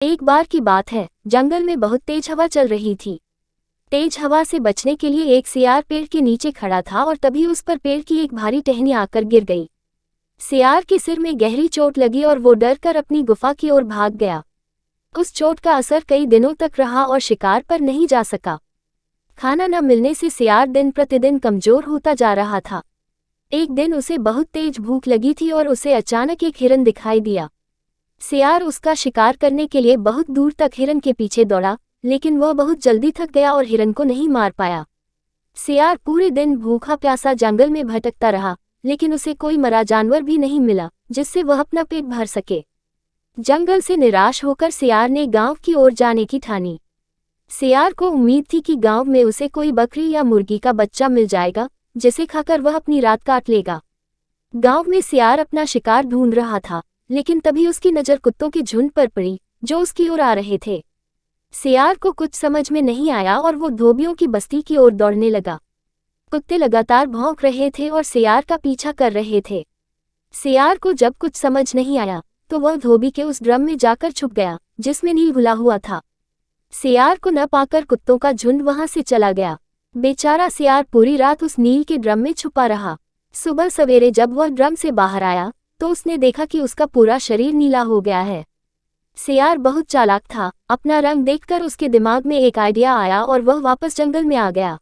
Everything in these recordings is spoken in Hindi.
एक बार की बात है, जंगल में बहुत तेज हवा चल रही थी। तेज हवा से बचने के लिए एक सियार पेड़ के नीचे खड़ा था और तभी उस पर पेड़ की एक भारी टहनी आकर गिर गई। सियार के सिर में गहरी चोट लगी और वो डर कर अपनी गुफा की ओर भाग गया। उस चोट का असर कई दिनों तक रहा और शिकार पर नहीं जा सका। खाना न मिलने से सियार दिन प्रतिदिन कमजोर होता जा रहा था। एक दिन उसे बहुत तेज भूख लगी थी और उसे अचानक एक हिरन दिखाई दिया। सियार उसका शिकार करने के लिए बहुत दूर तक हिरन के पीछे दौड़ा, लेकिन वह बहुत जल्दी थक गया और हिरन को नहीं मार पाया। सियार पूरे दिन भूखा प्यासा जंगल में भटकता रहा, लेकिन उसे कोई मरा जानवर भी नहीं मिला जिससे वह अपना पेट भर सके। जंगल से निराश होकर सियार ने गांव की ओर जाने की ठानी। सियार को उम्मीद थी कि गांव में उसे कोई बकरी या मुर्गी का बच्चा मिल जाएगा, जिसे खाकर वह अपनी रात काट लेगा। गांव में सियार अपना शिकार ढूंढ रहा था, लेकिन तभी उसकी नज़र कुत्तों के झुंड पर पड़ी जो उसकी ओर आ रहे थे। सियार को कुछ समझ में नहीं आया और वो धोबियों की बस्ती की ओर दौड़ने लगा। कुत्ते लगातार भौंक रहे थे और सियार का पीछा कर रहे थे। सियार को जब कुछ समझ नहीं आया तो वह धोबी के उस ड्रम में जाकर छुप गया जिसमें नील घुला हुआ था। सियार को न पाकर कुत्तों का झुंड वहां से चला गया। बेचारा सियार पूरी रात उस नील के ड्रम में छुपा रहा। सुबह सवेरे जब वह ड्रम से बाहर आया तो उसने देखा कि उसका पूरा शरीर नीला हो गया है। सियार बहुत चालाक था। अपना रंग देखकर उसके दिमाग में एक आइडिया आया और वह वापस जंगल में आ गया।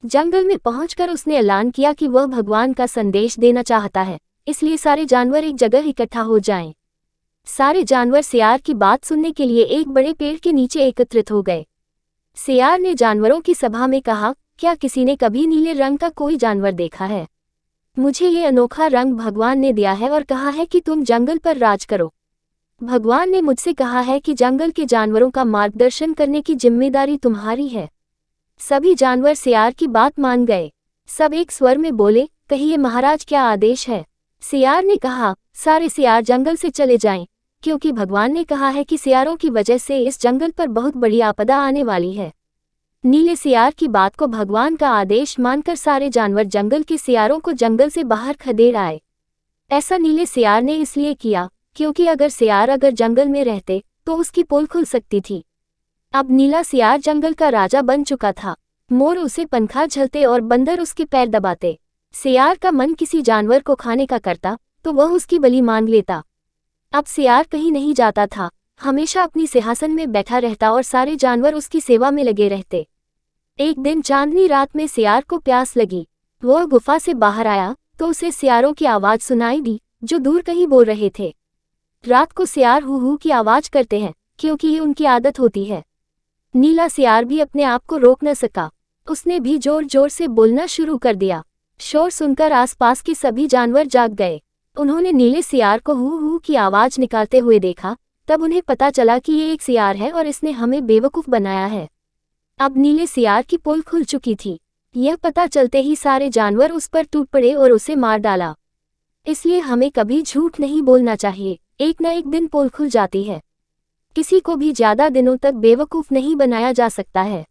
जंगल में पहुंचकर उसने ऐलान किया कि वह भगवान का संदेश देना चाहता है, इसलिए सारे जानवर एक जगह इकट्ठा हो जाएं। सारे जानवर सियार की बात सुनने के लिए एक बड़े पेड़ के नीचे एकत्रित हो गए। सियार ने जानवरों की सभा में कहा, क्या किसी ने कभी नीले रंग का कोई जानवर देखा है? मुझे ये अनोखा रंग भगवान ने दिया है और कहा है कि तुम जंगल पर राज करो। भगवान ने मुझसे कहा है कि जंगल के जानवरों का मार्गदर्शन करने की जिम्मेदारी तुम्हारी है। सभी जानवर सियार की बात मान गए। सब एक स्वर में बोले, कहिए महाराज, क्या आदेश है? सियार ने कहा, सारे सियार जंगल से चले जाएं, क्योंकि भगवान ने कहा है कि सियारों की वजह से इस जंगल पर बहुत बड़ी आपदा आने वाली है। नीले सियार की बात को भगवान का आदेश मानकर सारे जानवर जंगल के सियारों को जंगल से बाहर खदेड़ आए। ऐसा नीले सियार ने इसलिए किया क्योंकि अगर सियार जंगल में रहते तो उसकी पोल खुल सकती थी। अब नीला सियार जंगल का राजा बन चुका था। मोर उसे पंखा झलते और बंदर उसके पैर दबाते। सियार का मन किसी जानवर को खाने का करता तो वह उसकी बलि मांग लेता। अब सियार कहीं नहीं जाता था, हमेशा अपनी सिंहासन में बैठा रहता और सारे जानवर उसकी सेवा में लगे रहते। एक दिन चांदनी रात में सियार को प्यास लगी। वह गुफा से बाहर आया तो उसे सियारों की आवाज़ सुनाई दी जो दूर कहीं बोल रहे थे। रात को सियार हू हू की आवाज़ करते हैं क्योंकि ये उनकी आदत होती है। नीला सियार भी अपने आप को रोक न सका, उसने भी जोर जोर से बोलना शुरू कर दिया। शोर सुनकर आसपास के सभी जानवर जाग गए। उन्होंने नीले सियार को हू हू की आवाज़ निकालते हुए देखा। तब उन्हें पता चला कि ये एक सियार है और इसने हमें बेवकूफ़ बनाया है। अब नीले सियार की पोल खुल चुकी थी। यह पता चलते ही सारे जानवर उस पर टूट पड़े और उसे मार डाला। इसलिए हमें कभी झूठ नहीं बोलना चाहिए, एक न एक दिन पोल खुल जाती है। किसी को भी ज़्यादा दिनों तक बेवकूफ़ नहीं बनाया जा सकता है।